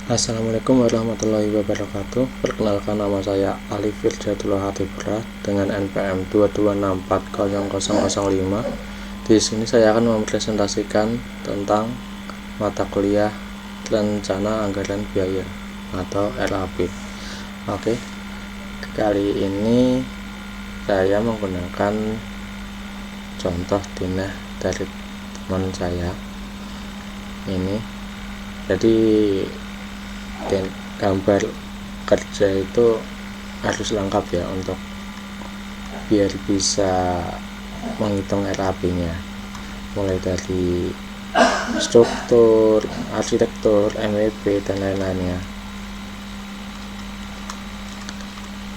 Assalamualaikum warahmatullahi wabarakatuh. Perkenalkan, nama saya Alif Firjatullah Hatipurah dengan NPM 226400005. Di sini saya akan mempresentasikan tentang mata kuliah Rencana Anggaran Biaya atau RAB. Oke. Kali ini saya menggunakan contoh dinah dari teman saya ini. Jadi gambar kerja itu harus lengkap ya, untuk biar bisa menghitung RAB-nya, mulai dari struktur, arsitektur, MEP dan lain-lainnya.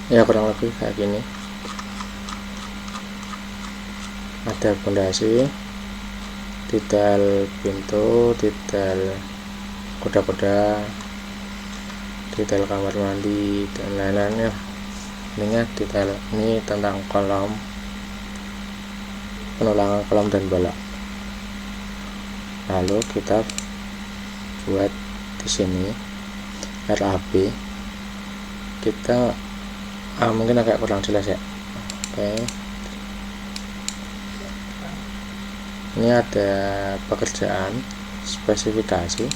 Ya kurang lebih kayak gini. Ada fondasi, detail pintu, detail kuda-kuda, detail kamar mandi dan lain-lainnya. Ini detail ini tentang kolom, penulangan kolom dan bola. Lalu kita buat di sini RAB. Kita mungkin agak kurang jelas ya. Oke. Ini ada pekerjaan, spesifikasi,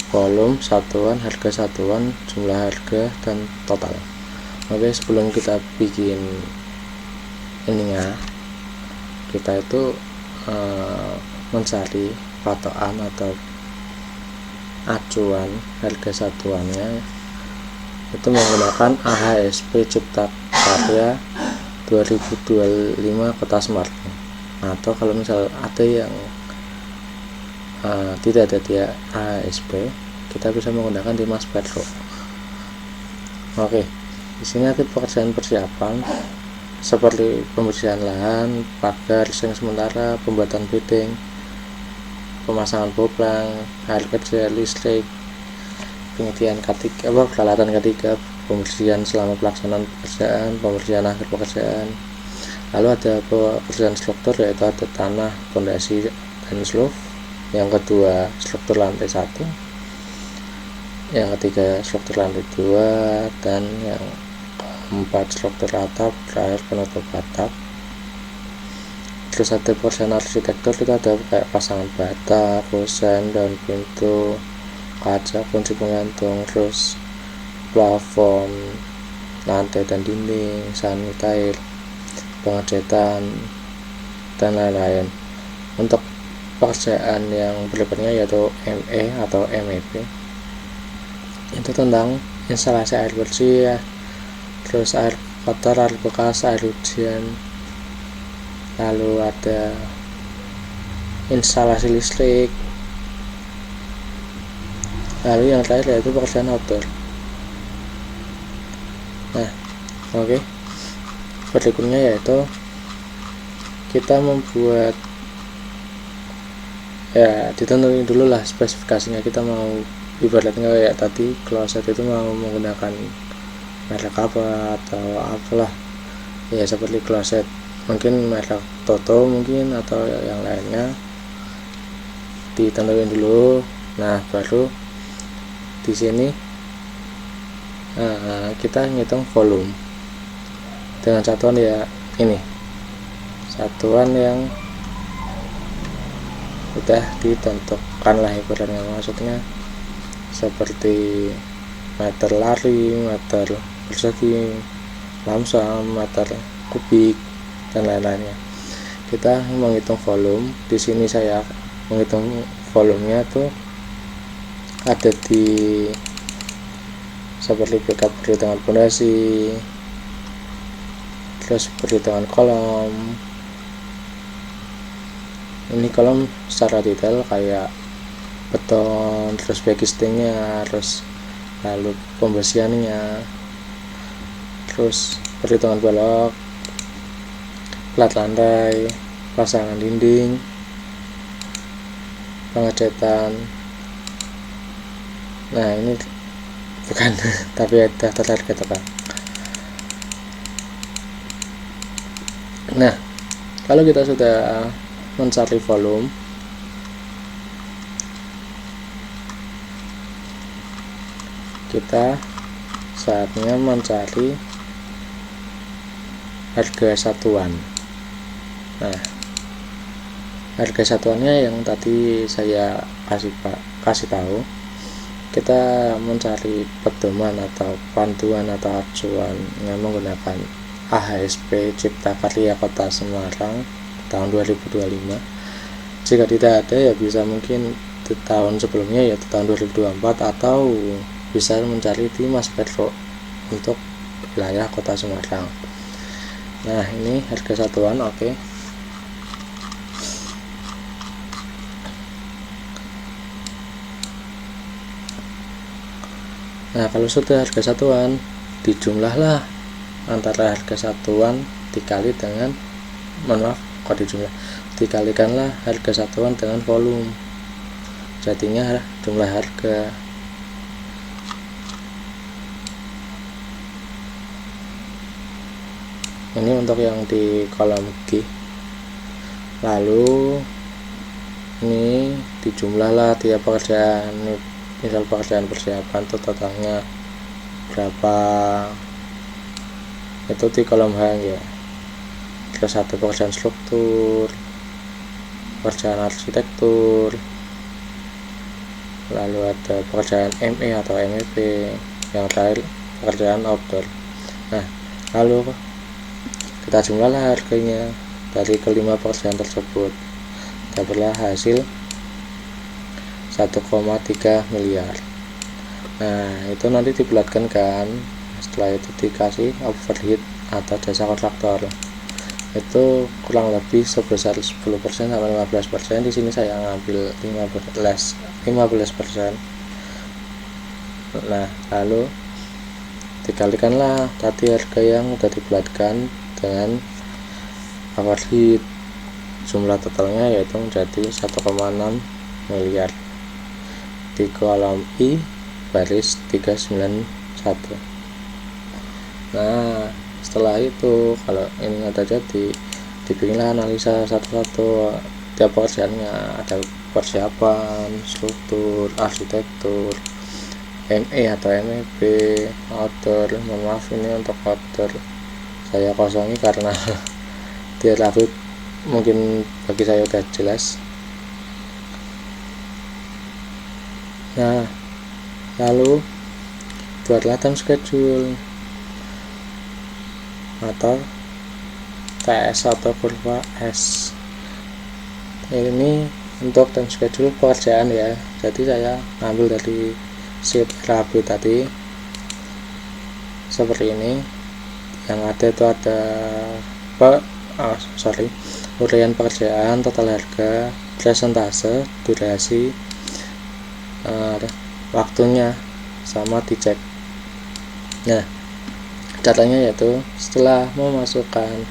volume, satuan, harga satuan, jumlah harga, dan total. Oke, sebelum kita bikin ininya, kita itu mencari patokan atau acuan harga satuannya itu menggunakan AHSP Cipta Karya 2025 Kota Smart. Atau kalau misal ada yang tidak ada di AHSP, kita bisa menggunakan Dimas Petro. Oke, di sini ada pekerjaan persiapan seperti pembersihan lahan, pagar, seng sementara, pembuatan bedeng, pemasangan boplang, air kerja, listrik, penyediaan K3, peralatan K3, pembersihan selama pelaksanaan pekerjaan, pembersihan akhir pekerjaan. Lalu ada pekerjaan struktur, yaitu ada tanah, fondasi, dan slope. Yang kedua struktur lantai 1, yang ketiga struktur lantai 2, dan yang keempat struktur atap, terakhir penutup atap. Terus ada pekerjaan arsitektur, itu ada kayak pasangan bata, kusen, daun pintu, kaca, kunci penggantung, terus plafon, lantai dan dinding, sanitair, pengecetan, dan lain-lain. Untuk pekerjaan yang berikutnya yaitu ME atau MEP, itu tentang instalasi air bersih ya, terus air kotor, air bekas, air hujan. Lalu ada instalasi listrik. Lalu yang terakhir yaitu pekerjaan outdoor. Nah, oke. Berikutnya yaitu kita membuat, ya ditentuin dulu lah spesifikasinya. Kita mau ibaratnya kayak tadi kloset itu mau menggunakan merek apa atau apalah ya, seperti kloset mungkin merek Toto mungkin atau yang lainnya, ditentuin dulu. Nah baru di sini kita ngitung volume dengan satuan ya, ini satuan yang udah ditentukan lah ibaratnya, maksudnya seperti meter lari, meter persegi, lamsam, meter kubik, dan lain-lainnya. Kita menghitung volume. Di sini saya menghitung volumenya tuh ada di seperti backup perhitungan fondasi, terus perhitungan kolom. Ini kolom secara detail kayak beton, terus backistingnya, terus lalu pembersihannya, terus perhitungan balok, plat lantai, pasangan dinding, pengecetan. Nah ini bukan tapi ada target apa. Nah kalau kita sudah mencari volume, kita saatnya mencari harga satuan. Nah, harga satuannya yang tadi saya kasih tahu, kita mencari pedoman atau panduan atau acuan yang menggunakan AHSP Cipta Karya Kota Semarang tahun 2025. Jika tidak ada ya bisa mungkin di tahun sebelumnya, yaitu tahun 2024, atau bisa mencari di Mas Petro untuk wilayah Kota Semarang. Nah, ini harga satuan. Oke. Nah, kalau sudah harga satuan, dijumlahlah antara harga satuan dikali dengan, dikalikanlah harga satuan dengan volume, jadinya jumlah harga. Ini untuk yang di kolom G. Lalu ini dijumlahlah tiap pekerjaan. Misal pekerjaan persiapan itu totalnya berapa, itu di kolom H ya. Terus satu pekerjaan struktur, pekerjaan arsitektur, lalu ada pekerjaan ME atau MEP, yang terakhir pekerjaan outdoor. Nah, lalu kita jumlahlah harganya dari kelima pekerjaan tersebut, dapatlah hasil 1,3 miliar. Nah, itu nanti dibulatkan kan, setelah itu dikasih overhead atau jasa kontraktor, itu kurang lebih sebesar 10% sampai 15%. Di sini saya ngambil 15%. Nah, lalu dikalikanlah tadi harga yang sudah dibulatkan dengan overhead, jumlah totalnya yaitu menjadi 1,6 miliar di kolom I baris 391. Nah, setelah itu kalau ini ada jadi, dibikinlah analisa satu-satu tiap pekerjaannya. Ada persiapan, struktur, arsitektur, ME atau MEP, outdoor. Mohon maaf, ini untuk outdoor saya kosongi karena dia lebih mungkin bagi saya udah jelas. Nah, lalu buatlah time schedule atau TS atau kurva S. Ini untuk time schedule pekerjaan ya. Jadi saya ambil dari sheet RAB tadi seperti ini. Yang ada itu ada uraian pekerjaan, total harga, presentase, durasi, waktunya, sama dicek. Nah, caranya yaitu setelah memasukkan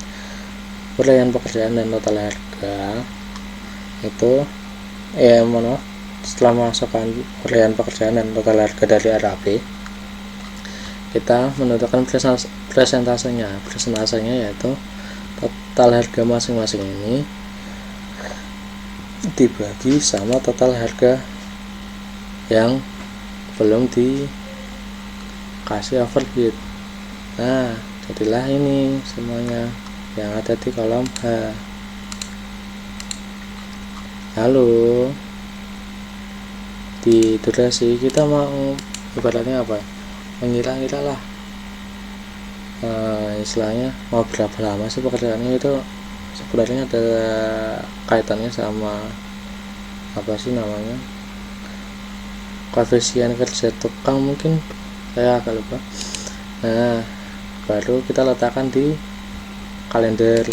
uraian pekerjaan dan total harga itu setelah memasukkan uraian pekerjaan dan total harga dari RAP, kita menentukan presentasenya yaitu total harga masing-masing ini dibagi sama total harga yang belum dikasih overhead. Nah, jadilah ini semuanya yang ada di kolom H. Lalu di durasi kita mau ibaratnya apa, mengira-ngira lah, istilahnya mau berapa lama sih pekerjaannya. Itu sebenarnya ada kaitannya sama apa sih namanya, koefisien kerja tukang, mungkin saya agak lupa. Nah, baru kita letakkan di kalender.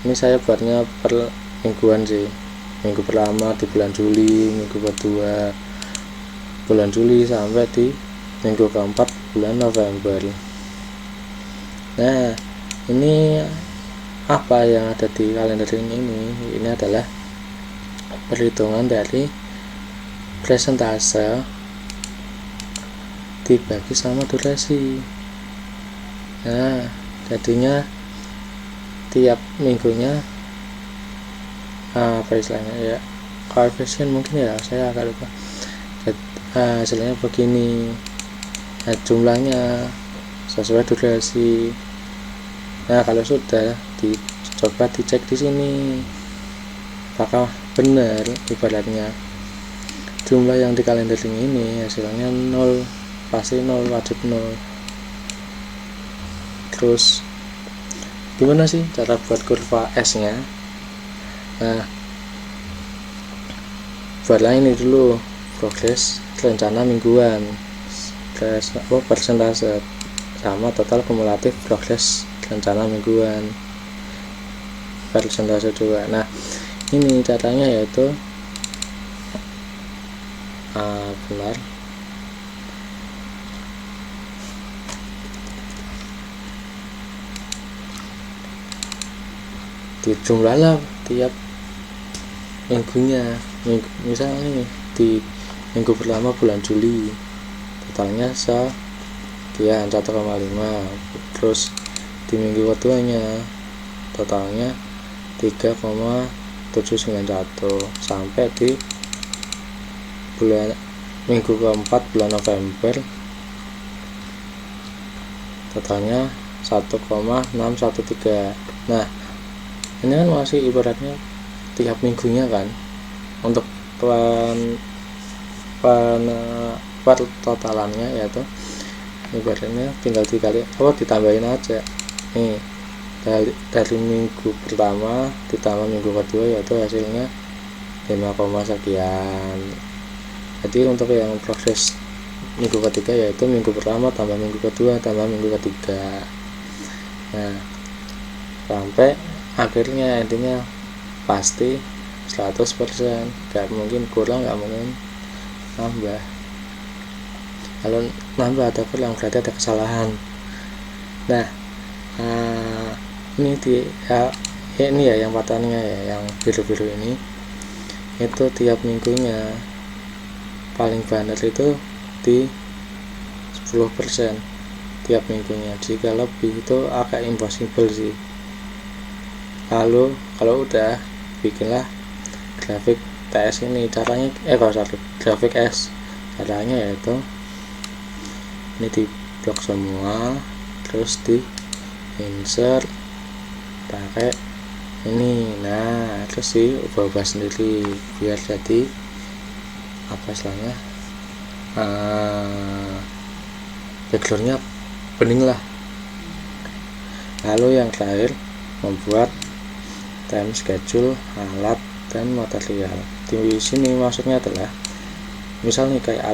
Ini saya buatnya per mingguan sih. Minggu pertama di bulan Juli, minggu kedua bulan Juli, sampai di minggu keempat bulan November. Nah, ini apa yang ada di kalender ini adalah perhitungan dari presentase dibagi sama durasi. Nah, jadinya tiap minggunya apa istilahnya ya, koefisien mungkin ya, saya agak lupa. hasilnya begini. Nah, jumlahnya sesuai durasi. Nah, kalau sudah coba dicek di sini apakah benar ibaratnya jumlah yang di kalendering ini hasilnya 0, pasti 0, wajib 0. Terus gimana sih cara buat kurva S nya? Nah, buatlah ini dulu progres rencana mingguan persentase sama total kumulatif progres rencana mingguan persentase 2. Nah, ini caranya yaitu benar dijumlahlah tiap minggunya. Misalnya nih di minggu pertama bulan Juli totalnya sekian 1,5, terus di minggu keduanya totalnya 3,791 sampai di minggu keempat bulan November totalnya 1,613. Nah, ini kan masih ibaratnya tiap minggunya kan, untuk totalannya yaitu ibaratnya tinggal ditambahin aja nih dari minggu pertama ditambah minggu kedua yaitu hasilnya 5, sekian. Jadi untuk yang proses minggu ketiga yaitu minggu pertama tambah minggu kedua tambah minggu ketiga. Nah, sampai akhirnya intinya pasti 100%, gak mungkin kurang, gak mungkin nambah. Kalau nambah atau kurang berarti ada kesalahan. Nah, ini ini ya yang patternnya ya, yang biru-biru ini itu tiap minggunya paling banter itu di 10% tiap minggunya. Jika lebih itu agak impossible sih. Lalu kalau udah bikinlah grafik TS ini. Caranya grafik S, caranya yaitu ini di blok semua, terus di insert pakai ini. Nah, terus sih ubah-ubah sendiri biar jadi apa istilahnya, backgroundnya bening lah. Lalu yang terakhir membuat time schedule alat dan material. Di sini maksudnya adalah misal nih kayak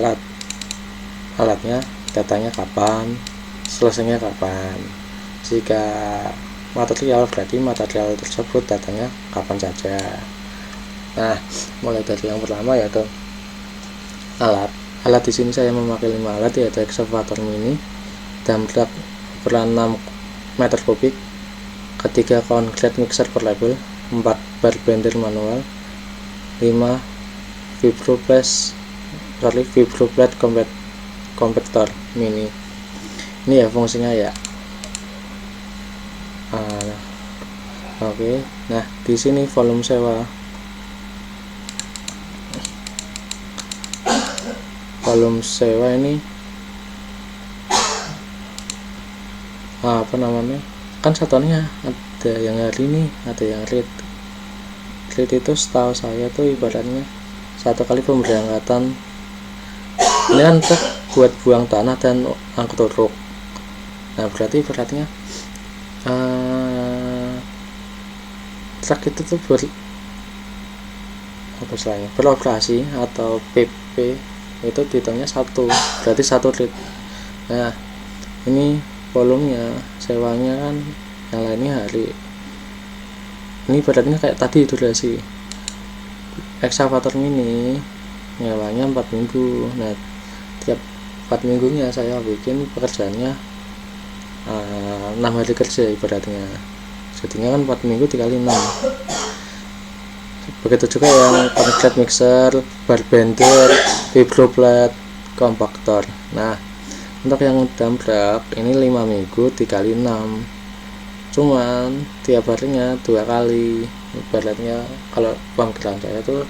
alatnya datanya kapan, selesainya kapan. Jika material berarti material tersebut datanya kapan saja. Nah, mulai dari yang pertama yaitu alat di sini saya memakai 5 alat yaitu excavator mini dump truck ukuran 6 meter kubik, ketiga concrete mixer per label, 4 bar bender manual, 5 vibroblade compactor mini. Ini ya fungsinya ya. Oke. Nah, di sini volume sewa. Volume sewa ini apa namanya? Kan satuannya ada yang hari ini, ada yang rate itu setahu saya tuh ibaratnya satu kali pemberangkatan. Ini kan truk buat buang tanah dan angkut truk. Nah, berarti ibaratnya truk itu tuh beroperasi atau PP itu dihitungnya 1, berarti 1 rit. Nah, ini volumenya sewanya kan yang lainnya hari. Ini beratnya kayak tadi durasi. Excavator mini nyewanya 4 minggu. Nah, tiap 4 minggunya saya bikin pekerjaannya 6 hari kerja ibaratnya. Jadinya kan 4 minggu dikali 6. Begitu juga yang concrete mixer, bar bender, vibroblade compactor. Nah, untuk yang dump truck ini 5 minggu dikali 6. Cuman tiap harinya 2 kali. Ibaratnya kalau panggilan saya tuh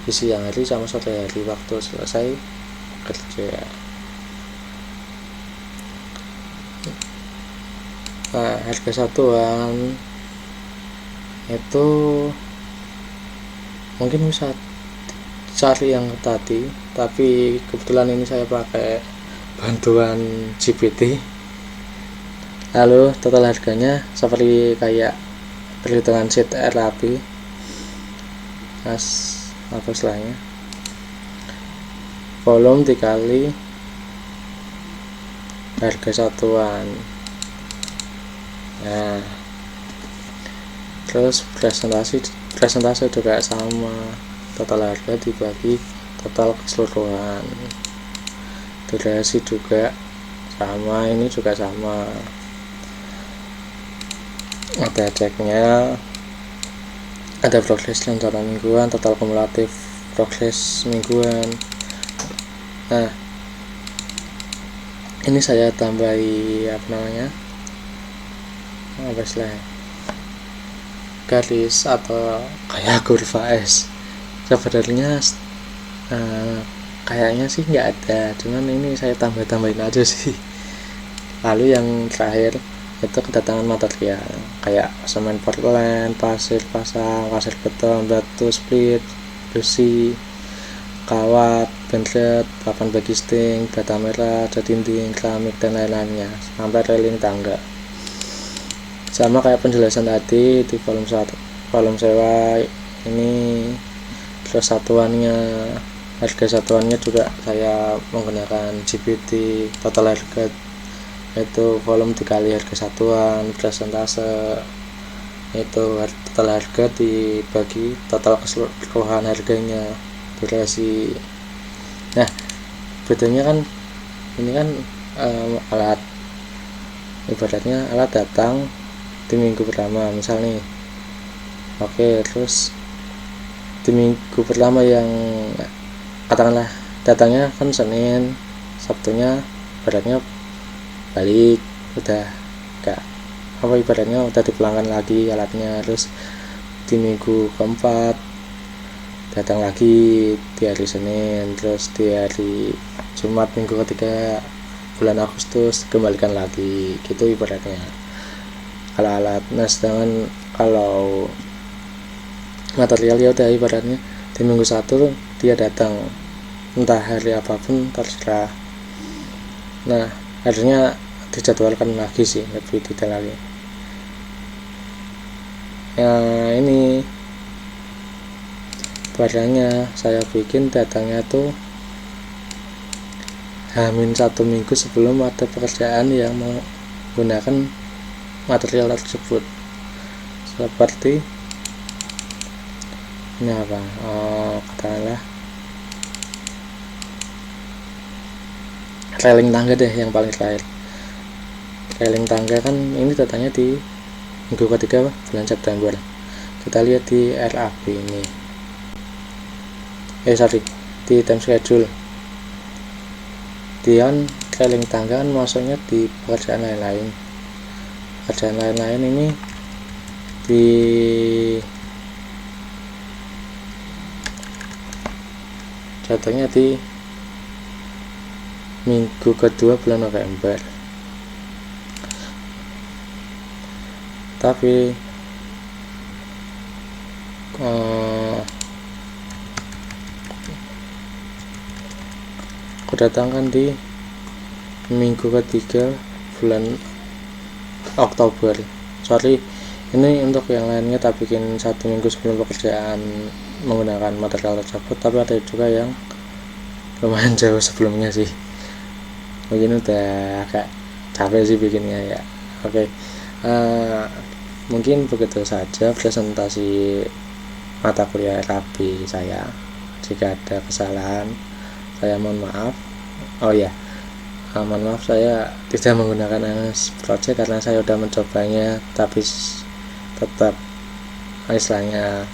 di siang hari sama sore hari, waktu selesai kerja. Nah, harga satuan itu mungkin bisa cari yang tadi, tapi kebetulan ini saya pakai bantuan GPT. Lalu total harganya seperti kayak perhitungan sheet RAP. Apa istilahnya, volume dikali harga satuan. Nah, terus presentasi juga sama, total harga dibagi total keseluruhan. Durasi juga sama, ini juga sama. Ada ceknya, ada progres rencana mingguan, total kumulatif progres mingguan. Nah, ini saya tambahi apa istilahnya, garis atau kayak kurva S. Sebenarnya kayaknya sih nggak ada, cuman ini saya tambahin aja sih. Lalu yang terakhir itu kedatangan material kayak semen Portland, pasir pasang, pasir beton, batu split, besi, kawat, benset, papan bagisting, bata merah, cat dinding, keramik dan lain-lainnya, sampai railing tangga. Sama kayak penjelasan tadi di volume sewa ini. Terus harga satuannya juga saya menggunakan GPT. Total harga itu volume dikali harga satuan, presentase itu total harga dibagi total keseluruhan harganya, durasi. Nah, bedanya kan ini kan alat, ibaratnya alat datang di minggu pertama misal nih. Oke, terus di minggu pertama yang katakanlah datangnya kan Senin, Sabtunya ibaratnya balik, udah gak ibaratnya udah dipulangkan lagi alatnya. Terus di minggu keempat datang lagi di hari Senin, terus di hari Jumat minggu ketiga bulan Agustus kembalikan lagi, gitu ibaratnya kalau alat. Nah, sedangkan kalau material ya udah ibaratnya di minggu 1 dia datang entah hari apapun terserah. Nah, harusnya dijadwalkan lagi sih, lebih detail lagi. Ya, ini barangnya saya bikin datangnya tuh H-1 minggu sebelum ada pekerjaan yang menggunakan material tersebut. Seperti ini apa, katakanlah railing tangga deh yang paling terakhir. Railing tangga kan ini datanya di minggu ketiga bulan September. Kita lihat di RAP ini, di time schedule. Dian railing tangga kan maksudnya di pekerjaan lain-lain. Pekerjaan lain-lain ini di jatuhnya di minggu kedua bulan November. Tapi kedatangan di minggu ketiga bulan Oktober. Ini untuk yang lainnya tak bikin 1 minggu sebelum pekerjaan menggunakan material tersebut, tapi ada juga yang lumayan jauh sebelumnya sih. Mungkin udah agak capek sih bikinnya ya. Oke, mungkin begitu saja presentasi mata kuliah RAP saya. Jika ada kesalahan saya mohon maaf. Oh ya, mohon maaf saya tidak menggunakan MS Project karena saya udah mencobanya tapi tetap istilahnya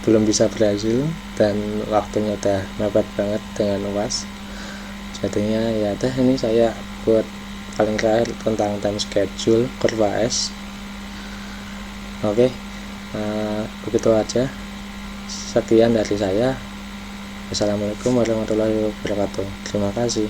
belum bisa berhasil dan waktunya udah mepet banget dengan UAS. Jadinya ya ini saya buat paling terakhir tentang time schedule kurva S. Oke, begitu aja, sekian dari saya. Assalamualaikum warahmatullahi wabarakatuh. Terima kasih.